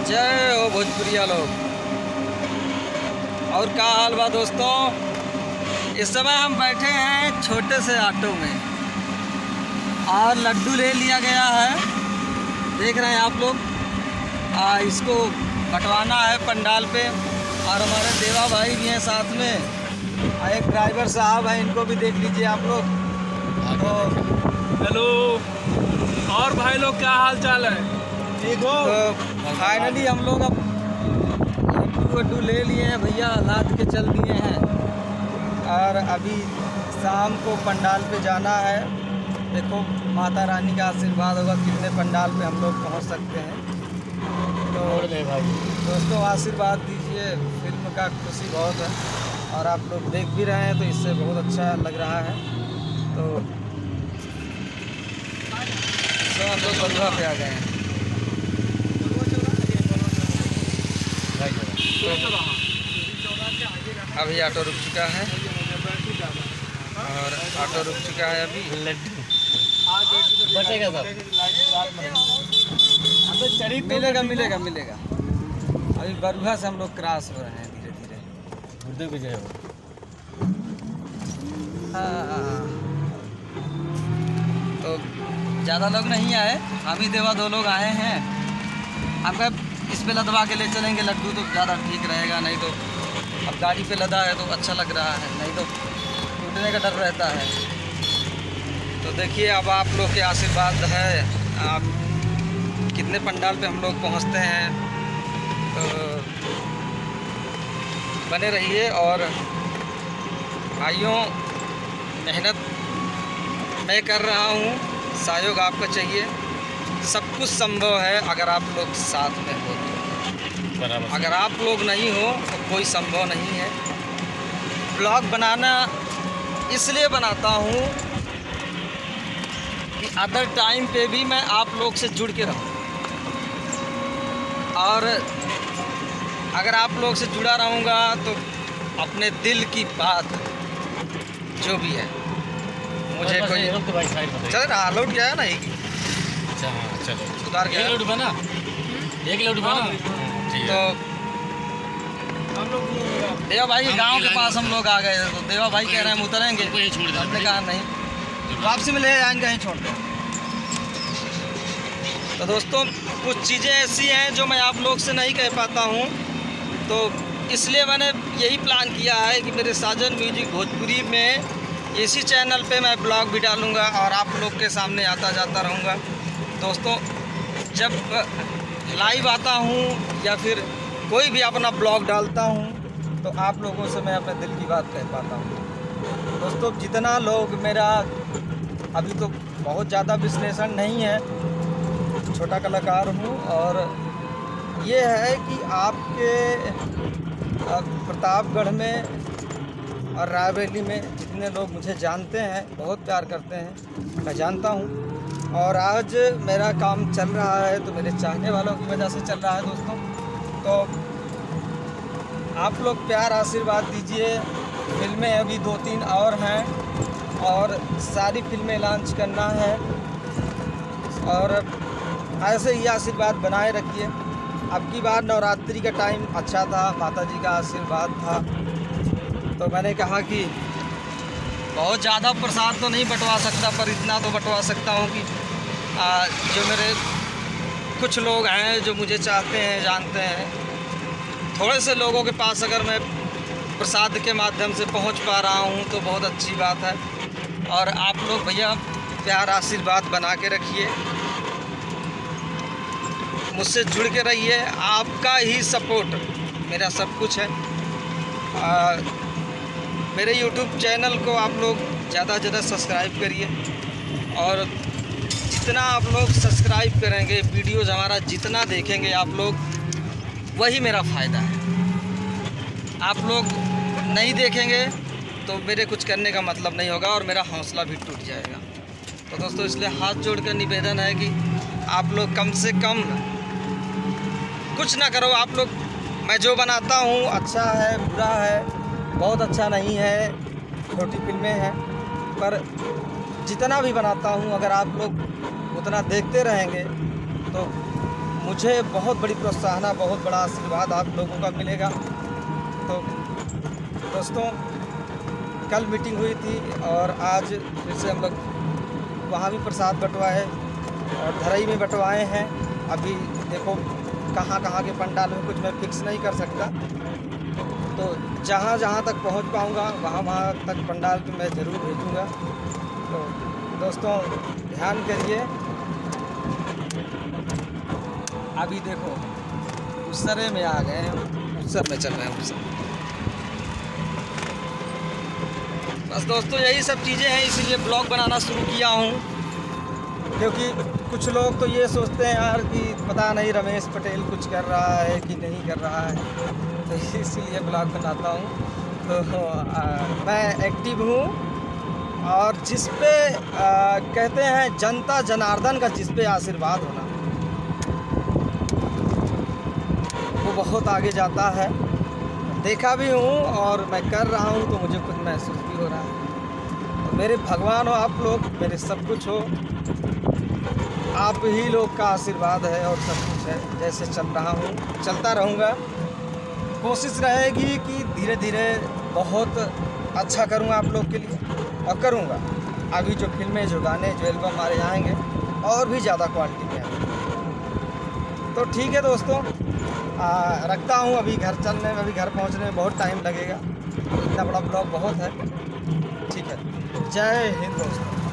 जय हो भोजपुरिया लोग। और क्या हाल बा दोस्तों। इस समय हम बैठे हैं छोटे से ऑटो में और लड्डू ले लिया गया है। देख रहे हैं आप लोग। इसको बंटवाना है पंडाल पे। और हमारे देवा भाई भी हैं साथ में और एक ड्राइवर साहब हैं, इनको भी देख लीजिए आप लोग। तो हेलो और भाई लोग, क्या हाल चाल है? ठीक हो? तो फाइनली हम लोग अब लड्डू ले लिए हैं भैया, लाद के चल दिए हैं। और अभी शाम को पंडाल पे जाना है। देखो माता रानी का आशीर्वाद होगा कितने पंडाल पे हम लोग पहुंच सकते हैं। तो भाई दोस्तों आशीर्वाद दीजिए। फिल्म का खुशी बहुत है और आप लोग देख भी रहे हैं तो इससे बहुत अच्छा लग रहा है। तो हम लोग बलुआ पे आ गए हैं। अभी ऑटो रुक चुका है और ऑटो रुक चुका है अभी। लड्डू बचेगा सब। मिलेगा मिलेगा मिलेगा। अभी बरुआ से हम लोग क्रॉस हो रहे हैं धीरे धीरे। उर्दू भी जाए तो ज़्यादा लोग नहीं आए, हम ही देवा दो लोग आए हैं। हम कब इस पे लदवा के ले चलेंगे लड्डू तो ज़्यादा ठीक रहेगा, नहीं तो अब गाड़ी पे लदा है तो अच्छा लग रहा है, नहीं तो टूटने का डर रहता है। तो देखिए अब आप लोग के आशीर्वाद है। आप कितने पंडाल पे हम लोग पहुंचते हैं, तो बने रहिए। और भाइयों मेहनत मैं कर रहा हूँ, सहयोग आपका चाहिए। सब कुछ संभव है अगर आप लोग साथ में हो तो। बराबर। अगर आप लोग नहीं हो तो कोई संभव नहीं है। ब्लॉग बनाना इसलिए बनाता हूँ कि अदर टाइम पे भी मैं आप लोग से जुड़ के रहूँ। और अगर आप लोग से जुड़ा रहूँगा तो अपने दिल की बात जो भी है मुझे कोई चल रहा लौट गया है ना एक अच्छा हाँ चलो सुधार गया। एक लड्डू बना, एक लड्डू बना। ठीक तो है। देवा भाई के गांव के पास हम लोग आ गए। तो देवा भाई कह रहे हैं हम उतरेंगे, कहीं छोड़ दे। हमने कहा नहीं, वापसी में ले आएंगे कहीं छोड़ दें। तो दोस्तों कुछ चीज़ें ऐसी हैं जो मैं आप लोग से नहीं कह पाता हूँ, तो इसलिए मैंने यही प्लान किया है कि मेरे साजन म्यूजिक भोजपुरी में इसी चैनल पे मैं ब्लॉग भी डालूँगा और आप लोग के सामने आता जाता रहूँगा। दोस्तों जब लाइव आता हूँ या फिर कोई भी अपना ब्लॉग डालता हूँ तो आप लोगों से मैं अपने दिल की बात कह पाता हूँ। दोस्तों जितना लोग मेरा अभी तो बहुत ज़्यादा विश्लेषण नहीं है, छोटा कलाकार हूँ। और ये है कि आपके प्रतापगढ़ में और रायबरेली में जितने लोग मुझे जानते हैं, बहुत प्यार करते हैं, मैं जानता हूँ। और आज मेरा काम चल रहा है तो मेरे चाहने वालों की वजह से चल रहा है दोस्तों। तो आप लोग प्यार आशीर्वाद दीजिए। फिल्में अभी 2-3 और हैं और सारी फिल्में लॉन्च करना है और ऐसे ही आशीर्वाद बनाए रखिए। अब की बार नवरात्रि का टाइम अच्छा था, माता जी का आशीर्वाद था, तो मैंने कहा कि बहुत ज़्यादा प्रसाद तो नहीं बंटवा सकता पर इतना तो बंटवा सकता हूँ कि जो मेरे कुछ लोग हैं जो मुझे चाहते हैं, जानते हैं, थोड़े से लोगों के पास अगर मैं प्रसाद के माध्यम से पहुँच पा रहा हूँ तो बहुत अच्छी बात है। और आप लोग भैया प्यार आशीर्वाद बना के रखिए, मुझसे जुड़ के रहिए। आपका ही सपोर्ट मेरा सब कुछ है। मेरे YouTube चैनल को आप लोग ज़्यादा से ज़्यादा सब्सक्राइब करिए। और जितना आप लोग सब्सक्राइब करेंगे, वीडियोज़ हमारा जितना देखेंगे आप लोग, वही मेरा फ़ायदा है। आप लोग नहीं देखेंगे तो मेरे कुछ करने का मतलब नहीं होगा और मेरा हौसला भी टूट जाएगा। तो दोस्तों इसलिए हाथ जोड़कर निवेदन है कि आप लोग कम से कम कुछ ना करो। आप लोग, मैं जो बनाता हूँ अच्छा है बुरा है, बहुत अच्छा नहीं है, छोटी फिल्में हैं, पर जितना भी बनाता हूँ अगर आप लोग उतना देखते रहेंगे तो मुझे बहुत बड़ी प्रोत्साहन, बहुत बड़ा आशीर्वाद आप लोगों का मिलेगा। तो दोस्तों, कल मीटिंग हुई थी और आज फिर से हम लोग वहाँ भी प्रसाद बंटवाए और धरई में बंटवाए हैं। अभी देखो कहाँ कहाँ के पंडाल में कुछ मैं फिक्स नहीं कर सकता, तो जहाँ जहाँ तक पहुँच पाऊँगा वहाँ वहाँ तक पंडाल में मैं ज़रूर भेजूँगा। तो दोस्तों ध्यान करिए। अभी देखो उसरे में आ गए हैं, उसर में चल रहे हैं उसर। बस दोस्तों यही सब चीज़ें हैं, इसीलिए ब्लॉग बनाना शुरू किया हूँ, क्योंकि कुछ लोग तो ये सोचते हैं यार कि पता नहीं रमेश पटेल कुछ कर रहा है कि नहीं कर रहा है, तो इसीलिए ब्लॉग बनाता हूँ। तो मैं एक्टिव हूँ और जिस पे कहते हैं जनता जनार्दन का जिस पे आशीर्वाद होना वो बहुत आगे जाता है। देखा भी हूँ और मैं कर रहा हूँ, तो मुझे खुद महसूस भी हो रहा है। तो मेरे भगवान हो आप लोग, मेरे सब कुछ हो, आप ही लोग का आशीर्वाद है और सब कुछ है। जैसे चल रहा हूँ चलता रहूँगा, कोशिश रहेगी कि धीरे धीरे बहुत अच्छा करूँ आप लोग के लिए, और करूँगा। अभी जो फिल्में, जो गाने, जो एल्बम हमारे आएंगे और भी ज़्यादा क्वालिटी में आएंगे। तो ठीक है दोस्तों, रखता हूँ। अभी घर चलने में, अभी घर पहुँचने में बहुत टाइम लगेगा, इतना बड़ा ब्लॉग बहुत है। ठीक है, जय हिंद दोस्तों।